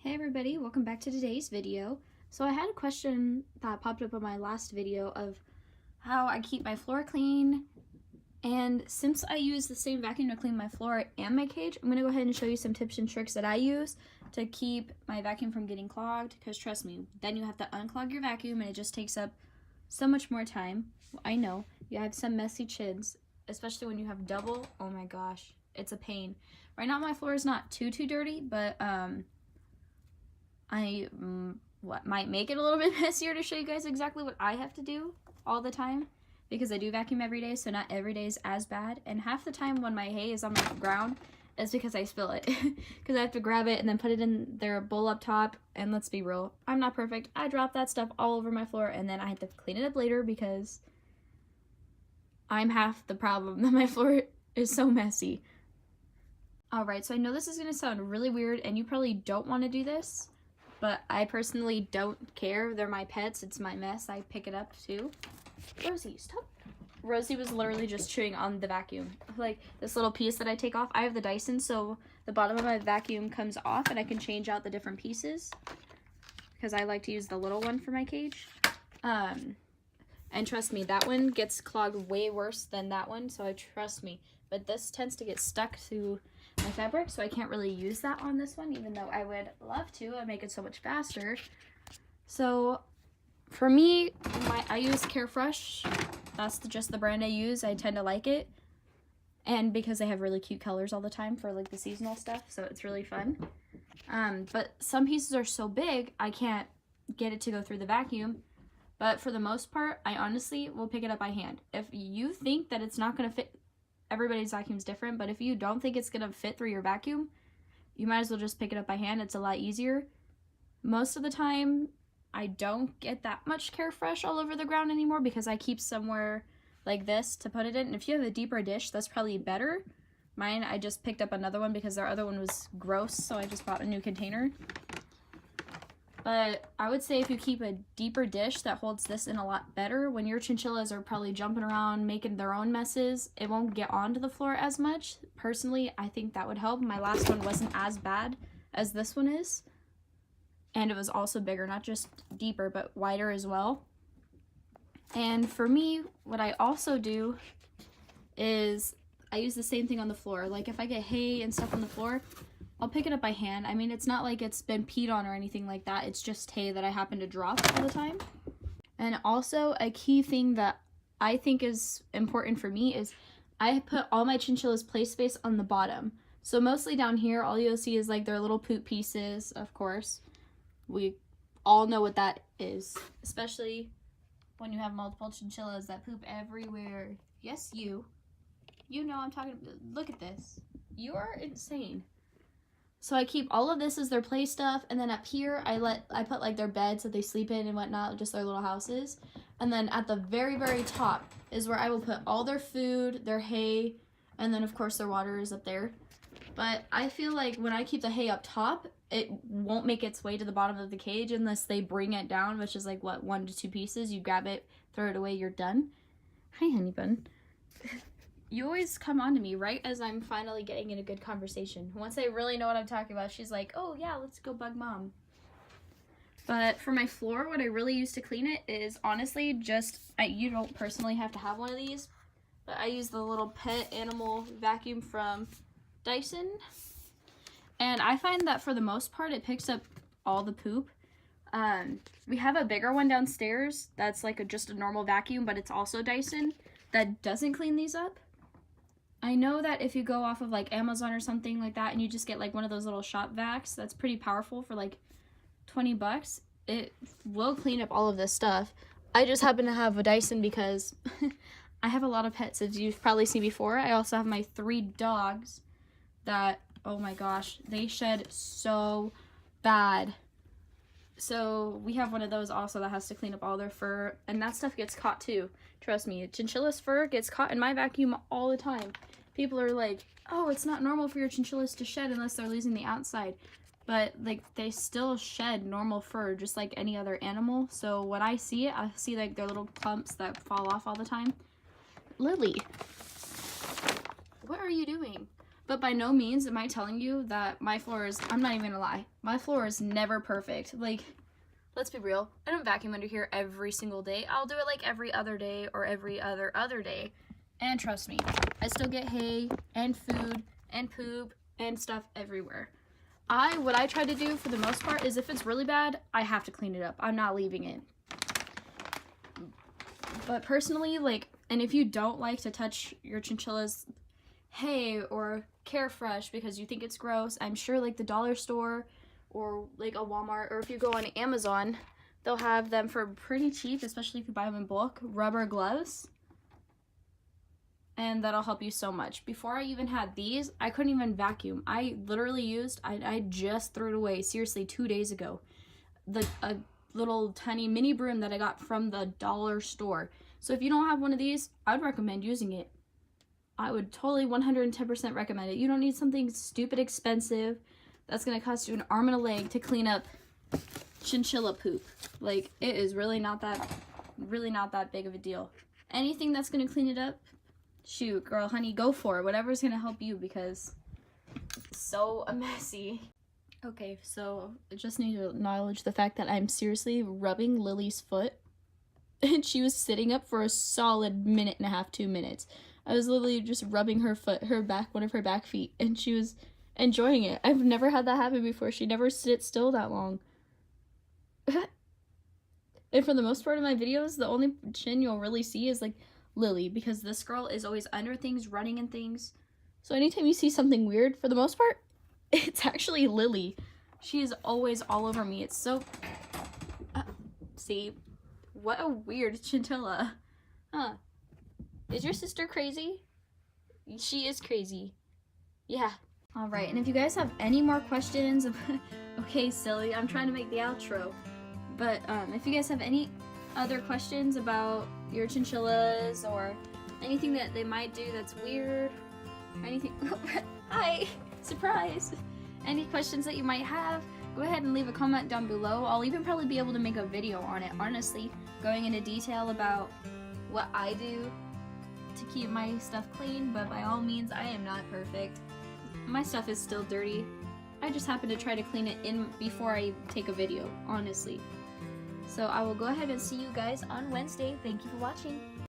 Hey everybody, welcome back to today's video. So I had a question that popped up on my last video of how I keep my floor clean, and since I use the same vacuum to clean my floor and my cage, I'm going to go ahead and show you some tips and tricks that I use to keep my vacuum from getting clogged, because trust me, then you have to unclog your vacuum and it just takes up so much more time. I know, you have some messy chins, especially when you have double. Oh my gosh, it's a pain. Right now my floor is not too dirty, but I might make it a little bit messier to show you guys exactly what I have to do all the time, because I do vacuum every day, so not every day is as bad. And half the time when my hay is on the ground, it's because I spill it, because I have to grab it and then put it in their bowl up top. And let's be real, I'm not perfect. I drop that stuff all over my floor, and then I have to clean it up later because I'm half the problem that my floor is so messy. Alright, so I know this is going to sound really weird, and you probably don't want to do this, but I personally don't care. They're my pets. It's my mess. I pick it up too. Rosie, stop. Rosie was literally just chewing on the vacuum. Like this little piece that I take off. I have the Dyson, so the bottom of my vacuum comes off and I can change out the different pieces, because I like to use the little one for my cage. And trust me, that one gets clogged way worse than that one, so trust me. But this tends to get stuck to my fabric, so I can't really use that on this one, even though I would love to. I make it so much faster. So for me, I use Carefresh. That's just the brand I use. I tend to like it, and because they have really cute colors all the time for like the seasonal stuff, so it's really fun. But some pieces are so big I can't get it to go through the vacuum. But for the most part, I honestly will pick it up by hand. If you think that it's not going to fit, everybody's vacuum's different, but if you don't think it's going to fit through your vacuum, you might as well just pick it up by hand. It's a lot easier. Most of the time, I don't get that much Carefresh all over the ground anymore, because I keep somewhere like this to put it in. And if you have a deeper dish, that's probably better. Mine, I just picked up another one because their other one was gross, so I just bought a new container. But I would say if you keep a deeper dish that holds this in a lot better, when your chinchillas are probably jumping around making their own messes, it won't get onto the floor as much. Personally, I think that would help. My last one wasn't as bad as this one is. And it was also bigger, not just deeper, but wider as well. And for me, what I also do is I use the same thing on the floor. Like if I get hay and stuff on the floor, I'll pick it up by hand. I mean, it's not like it's been peed on or anything like that. It's just hay that I happen to drop all the time. And also a key thing that I think is important for me is I put all my chinchillas' play space on the bottom. So mostly down here, all you'll see is like their little poop pieces, of course. We all know what that is, especially when you have multiple chinchillas that poop everywhere. Yes, you know I'm talking about. Look at this. You are insane. So I keep all of this as their play stuff, and then up here I put like their beds that they sleep in and whatnot, just their little houses. And then at the very top is where I will put all their food, their hay, and then of course their water is up there. But I feel like when I keep the hay up top, it won't make its way to the bottom of the cage unless they bring it down, which is like what, 1 to 2 pieces. You grab it, throw it away, you're done. Hi, honey bun. You always come on to me right as I'm finally getting in a good conversation. Once I really know what I'm talking about, she's like, oh yeah, let's go bug mom. But for my floor, what I really use to clean it is honestly just, you don't personally have to have one of these, but I use the little pet animal vacuum from Dyson. And I find that for the most part, it picks up all the poop. We have a bigger one downstairs that's like just a normal vacuum, but it's also Dyson, that doesn't clean these up. I know that if you go off of like Amazon or something like that and you just get like one of those little shop vacs, that's pretty powerful for like 20 bucks. It will clean up all of this stuff. I just happen to have a Dyson because I have a lot of pets, as you've probably seen before. I also have my 3 dogs that, oh my gosh, they shed so bad. So we have one of those also that has to clean up all their fur, and that stuff gets caught too. Trust me, chinchilla's fur gets caught in my vacuum all the time. People are like, oh, it's not normal for your chinchillas to shed unless they're losing the outside. But like they still shed normal fur just like any other animal. So when I see it, I see like their little clumps that fall off all the time. Lily, what are you doing? But by no means am I telling you that my floor is, I'm not even gonna lie, my floor is never perfect. Like, let's be real, I don't vacuum under here every single day. I'll do it like every other day or every other day. And trust me, I still get hay and food and poop and stuff everywhere. What I try to do for the most part is if it's really bad, I have to clean it up. I'm not leaving it. But personally, like, and if you don't like to touch your chinchilla's hay or Carefresh because you think it's gross, I'm sure like the dollar store or like a Walmart, or if you go on Amazon, they'll have them for pretty cheap, especially if you buy them in bulk, rubber gloves. And that'll help you so much. Before I even had these, I couldn't even vacuum. I literally used, I just threw it away, seriously, 2 days ago. A little tiny mini broom that I got from the dollar store. So if you don't have one of these, I would recommend using it. I would totally 110% recommend it. You don't need something stupid expensive that's gonna cost you an arm and a leg to clean up chinchilla poop. Like, it is really not that big of a deal. Anything that's gonna clean it up, shoot, girl, honey, go for it. Whatever's gonna help you, because it's so messy. Okay, so I just need to acknowledge the fact that I'm seriously rubbing Lily's foot, and she was sitting up for a solid minute and a half, 2 minutes. I was literally just rubbing her foot, one of her back feet, and she was enjoying it. I've never had that happen before. She never sits still that long. And for the most part of my videos, the only chin you'll really see is like Lily, because this girl is always under things, running in things. So anytime you see something weird, for the most part, it's actually Lily. She is always all over me. It's so... see? What a weird chinchilla. Huh. Is your sister crazy? She is crazy. Yeah. Alright, and if you guys have any more questions... okay, silly, I'm trying to make the outro. But if you guys have any other questions about your chinchillas or anything that they might do that's weird, or anything... Hi! Surprise! Any questions that you might have, go ahead and leave a comment down below. I'll even probably be able to make a video on it, honestly, going into detail about what I do to keep my stuff clean, but by all means, I am not perfect. My stuff is still dirty. I just happen to try to clean it in before I take a video, honestly. So I will go ahead and see you guys on Wednesday. Thank you for watching.